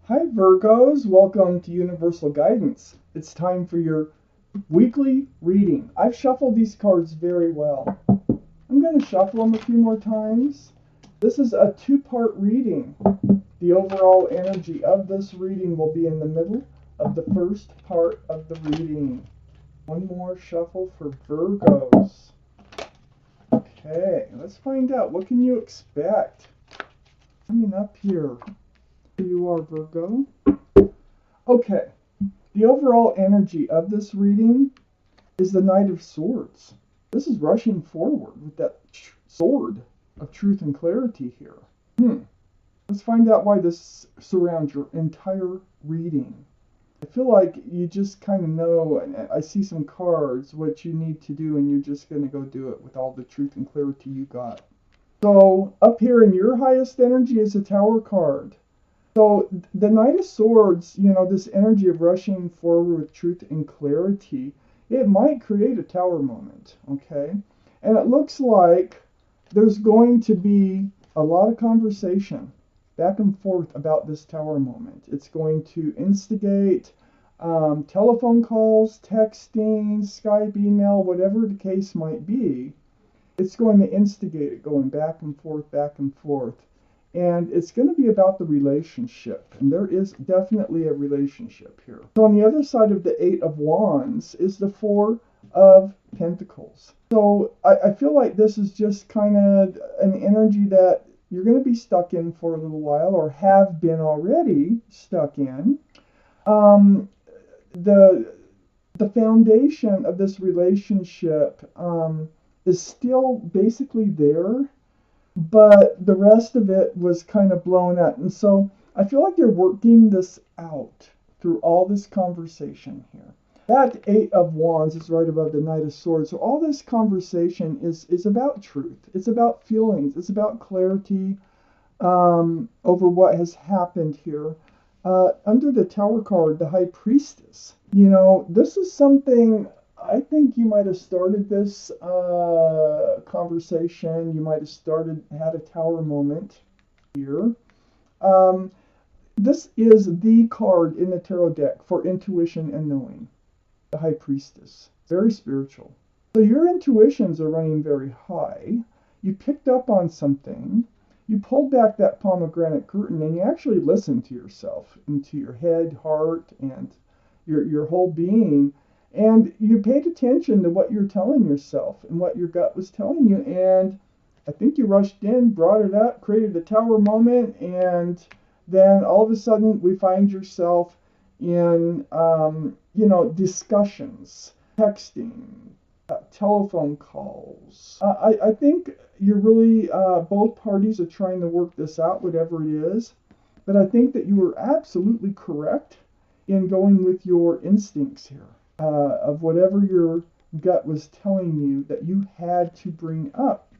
Hi Virgos, welcome to Universal Guidance. It's time for your weekly reading. I've shuffled these cards very well. I'm going to shuffle them a few more times. This is a two-part reading. The overall energy of this reading will be in the middle of the first part of the reading. One more shuffle for Virgos. Okay, let's find out. What can you expect coming up here? Here you are, Virgo. Okay, the overall energy of this reading is the Knight of Swords. This is rushing forward with that sword of truth and clarity here. Let's find out why this surrounds your entire reading. I feel like you just kind of know, and I see some cards, what you need to do, and you're just going to go do it with all the truth and clarity you got. So, up here in your highest energy is a Tower card. So the Knight of Swords, this energy of rushing forward with truth and clarity, it might create a tower moment, okay? And it looks like there's going to be a lot of conversation back and forth about this tower moment. It's going to instigate telephone calls, texting, Skype, email, whatever the case might be. It's going to instigate it going back and forth, back and forth. And it's going to be about the relationship. And there is definitely a relationship here. So on the other side of the Eight of Wands is the Four of Pentacles. So I feel like this is just kind of an energy that you're going to be stuck in for a little while, or have been already stuck in. The foundation of this relationship is still basically there, but the rest of it was kind of blown up. And so I feel like you're working this out through all this conversation here. That Eight of Wands is right above the Knight of Swords. So all this conversation is about truth. It's about feelings. It's about clarity over what has happened here. Under the Tower card, the High Priestess. This is something, I think you might have started this conversation. You might have had a tower moment here. This is the card in the tarot deck for intuition and knowing. The High Priestess. Very spiritual. So your intuitions are running very high. You picked up on something. You pulled back that pomegranate curtain and you actually listened to yourself, into your head, heart, and your whole being. And you paid attention to what you're telling yourself and what your gut was telling you. And I think you rushed in, brought it up, created a tower moment. And then all of a sudden we find yourself in, discussions, texting, telephone calls. I think you're really, both parties are trying to work this out, whatever it is. But I think that you were absolutely correct in going with your instincts here. Of whatever your gut was telling you that you had to bring up.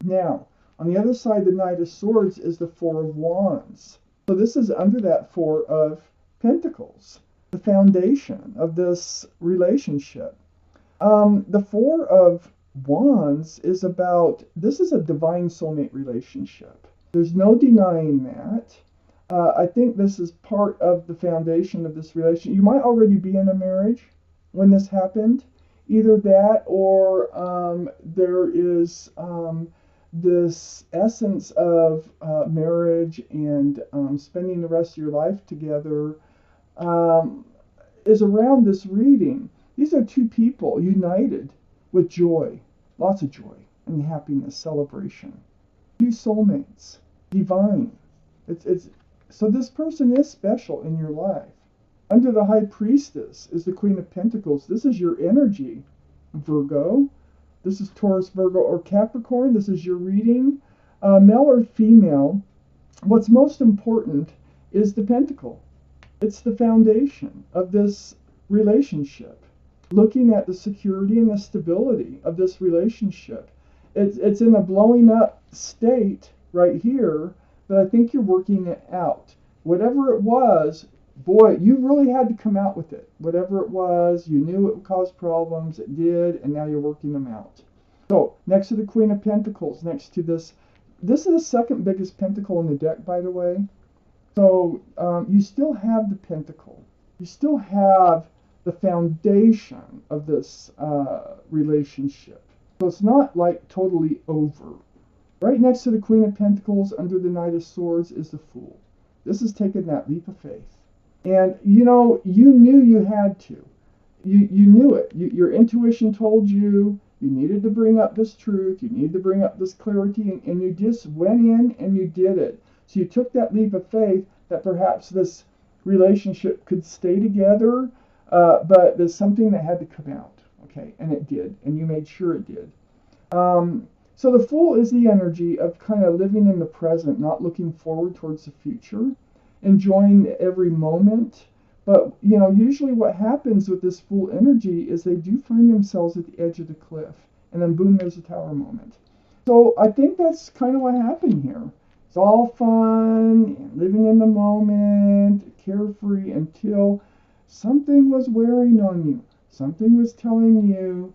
Now, on the other side, the Knight of Swords is the Four of Wands. So this is under that Four of Pentacles, the foundation of this relationship. The Four of Wands is about, this is a divine soulmate relationship. There's no denying that. I think this is part of the foundation of this relationship. You might already be in a marriage when this happened. Either that, or there is this essence of marriage and spending the rest of your life together is around this reading. These are two people united with joy, lots of joy and happiness, celebration. Two soulmates, divine. So this person is special in your life. Under the High Priestess is the Queen of Pentacles. This is your energy, Virgo. This is Taurus, Virgo, or Capricorn. This is your reading. Male or female, what's most important is the pentacle. It's the foundation of this relationship. Looking at the security and the stability of this relationship. It's in a blowing up state right here, but I think you're working it out. Whatever it was, boy, you really had to come out with it. Whatever it was, you knew it would cause problems, it did, and now you're working them out. So, next to the Queen of Pentacles, next to this is the second biggest pentacle in the deck, by the way. So you still have the pentacle. You still have the foundation of this relationship. So it's not like totally over. Right next to the Queen of Pentacles, under the Knight of Swords, is the Fool. This is taking that leap of faith. And you know, you knew you had to. You knew it. Your intuition told you you needed to bring up this truth, you needed to bring up this clarity, and you just went in and you did it. So you took that leap of faith that perhaps this relationship could stay together, but there's something that had to come out. Okay, and it did, and you made sure it did. So the Fool is the energy of kind of living in the present, not looking forward towards the future, enjoying every moment. But, you know, usually what happens with this Fool energy is they do find themselves at the edge of the cliff. And then boom, there's a tower moment. So I think that's kind of what happened here. It's all fun and living in the moment, carefree, until something was wearing on you. Something was telling you,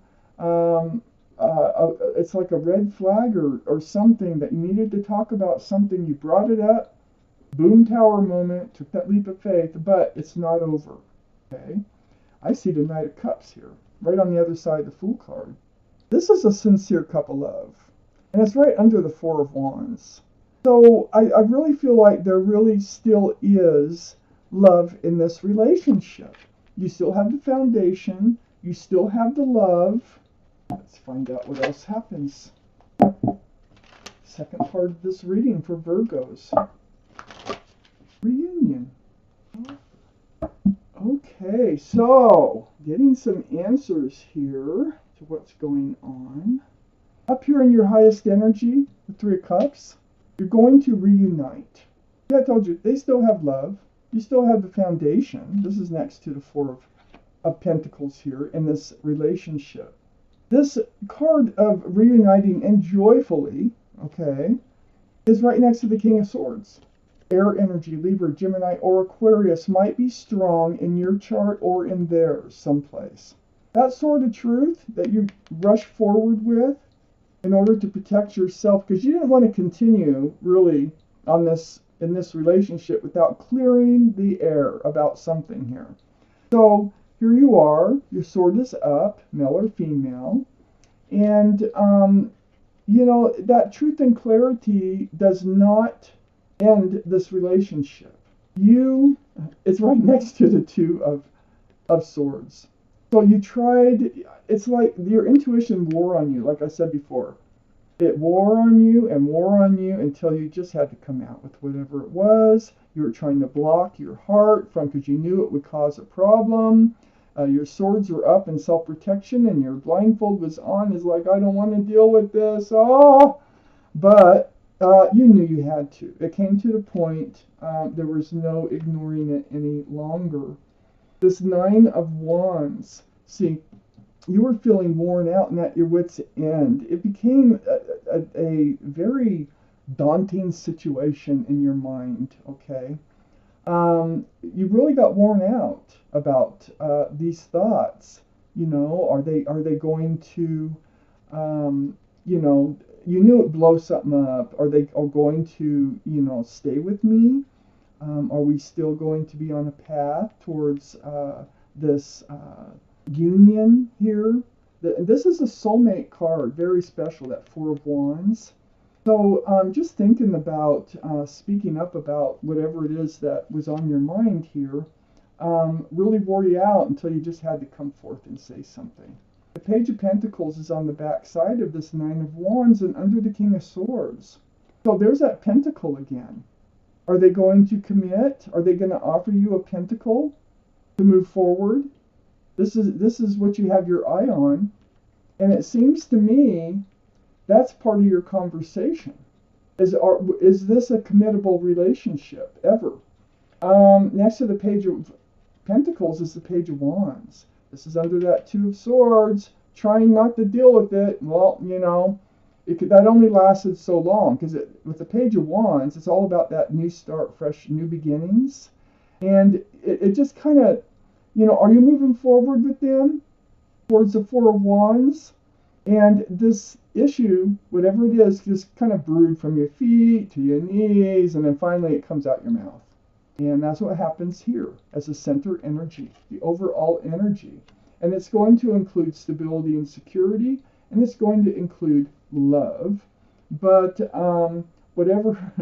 it's like a red flag or something that you needed to talk about something. You brought it up. Boom, tower moment, took that leap of faith, but it's not over. Okay? I see the Knight of Cups here, right on the other side of the Fool card. This is a sincere cup of love, and it's right under the Four of Wands. So I really feel like there really still is love in this relationship. You still have the foundation, you still have the love. Let's find out what else happens. Second part of this reading for Virgos. Reunion. Okay, so getting some answers here to what's going on. Up here in your highest energy, the Three of Cups, you're going to reunite. Yeah, I told you, they still have love. You still have the foundation. This is next to the Four of Pentacles here in this relationship. This card of reuniting and joyfully, okay, is right next to the King of Swords. Air energy, Libra, Gemini, or Aquarius might be strong in your chart or in theirs someplace. That sort of truth that you rush forward with in order to protect yourself, because you didn't want to continue really on in this relationship without clearing the air about something here. So here you are, your sword is up, male or female, and you know, that truth and clarity does not end this relationship. It's right next to the Two of Swords. So you tried, it's like your intuition wore on you, like I said before. It wore on you until you just had to come out with whatever it was. You were trying to block your heart from, because you knew it would cause a problem. Your swords were up in self-protection and your blindfold was on. It's like, I don't want to deal with this. Oh! But you knew you had to. It came to the point, there was no ignoring it any longer. This Nine of Wands, see, you were feeling worn out and at your wits' end. It became a very daunting situation in your mind, okay? You really got worn out about these thoughts. You know, are they going to, you know, you knew it would blow something up. Are they going to, you know, stay with me? Are we still going to be on a path towards this union here? This is a soulmate card, very special, that Four of Wands. So just thinking about speaking up about whatever it is that was on your mind here really wore you out until you just had to come forth and say something. The Page of Pentacles is on the back side of this Nine of Wands and under the King of Swords. So there's that pentacle again. Are they going to commit? Are they going to offer you a pentacle to move forward? This is what you have your eye on. And it seems to me that's part of your conversation. Is this a committable relationship ever? Next to the Page of Pentacles is the Page of Wands. This is under that Two of Swords, trying not to deal with it. Well, you know, that only lasted so long, because with the Page of Wands, it's all about that new start, fresh, new beginnings. And it just kind of, you know, are you moving forward with them towards the Four of Wands? And this issue, whatever it is, just kind of brewed from your feet to your knees, and then finally it comes out your mouth. And that's what happens here as a center energy, the overall energy. And it's going to include stability and security, and it's going to include love. But whatever,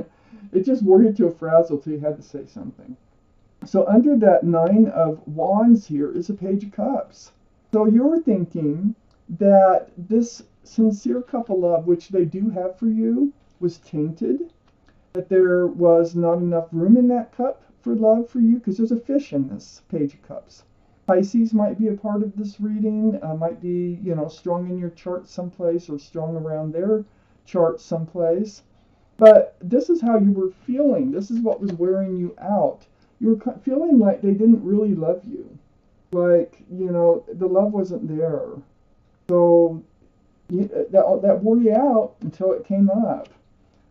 it just wore you to a frazzle till you had to say something. So under that Nine of Wands here is a Page of Cups. So you're thinking that this sincere couple love, which they do have for you, was tainted, that there was not enough room in that cup for love for you, because there's a fish in this Page of Cups. Pisces might be a part of this reading, might be, strong in your chart someplace or strong around their chart someplace. But this is how you were feeling. This is what was wearing you out. You were feeling like they didn't really love you. Like, the love wasn't there. So that wore you out until it came up.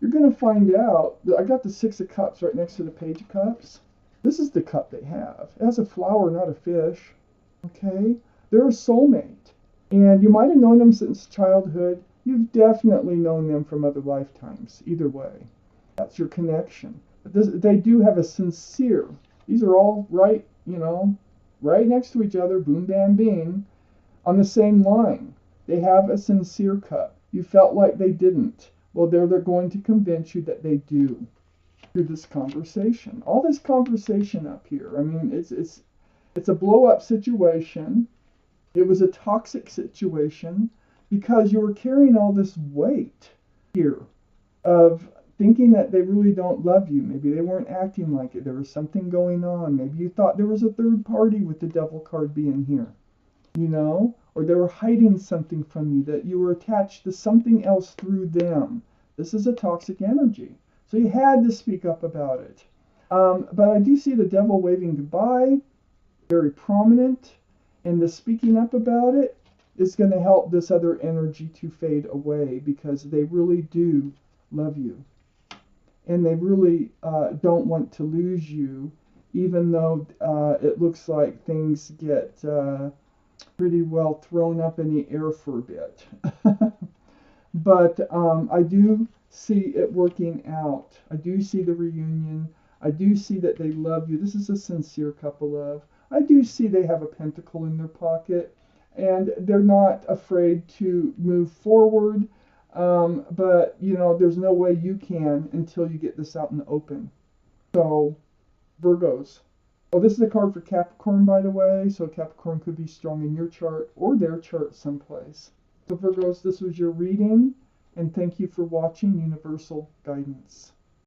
You're going to find out. I got the Six of Cups right next to the Page of Cups. This is the cup they have. It has a flower, not a fish. Okay? They're a soulmate. And you might have known them since childhood. You've definitely known them from other lifetimes. Either way. That's your connection. But they do have a sincere. These are all right, right next to each other. Boom, bam, bing. On the same line. They have a sincere cup. You felt like they didn't. Well, they're going to convince you that they do through this conversation. All this conversation up here. I mean, it's a blow-up situation. It was a toxic situation because you were carrying all this weight here of thinking that they really don't love you. Maybe they weren't acting like it. There was something going on. Maybe you thought there was a third party with the Devil card being here. Or they were hiding something from you, that you were attached to something else through them. This is a toxic energy. So you had to speak up about it. But I do see the Devil waving goodbye, very prominent, and the speaking up about it is going to help this other energy to fade away because they really do love you. And they really don't want to lose you, even though it looks like things get pretty well thrown up in the air for a bit. But I do see it working out. I do see the reunion. I do see that they love you. This is a sincere couple of. I do see they have a pentacle in their pocket, and they're not afraid to move forward. But, there's no way you can until you get this out in the open. So, Virgos. Oh, this is a card for Capricorn, by the way. So Capricorn could be strong in your chart or their chart someplace. So Virgos, this was your reading. And thank you for watching Universal Guidance.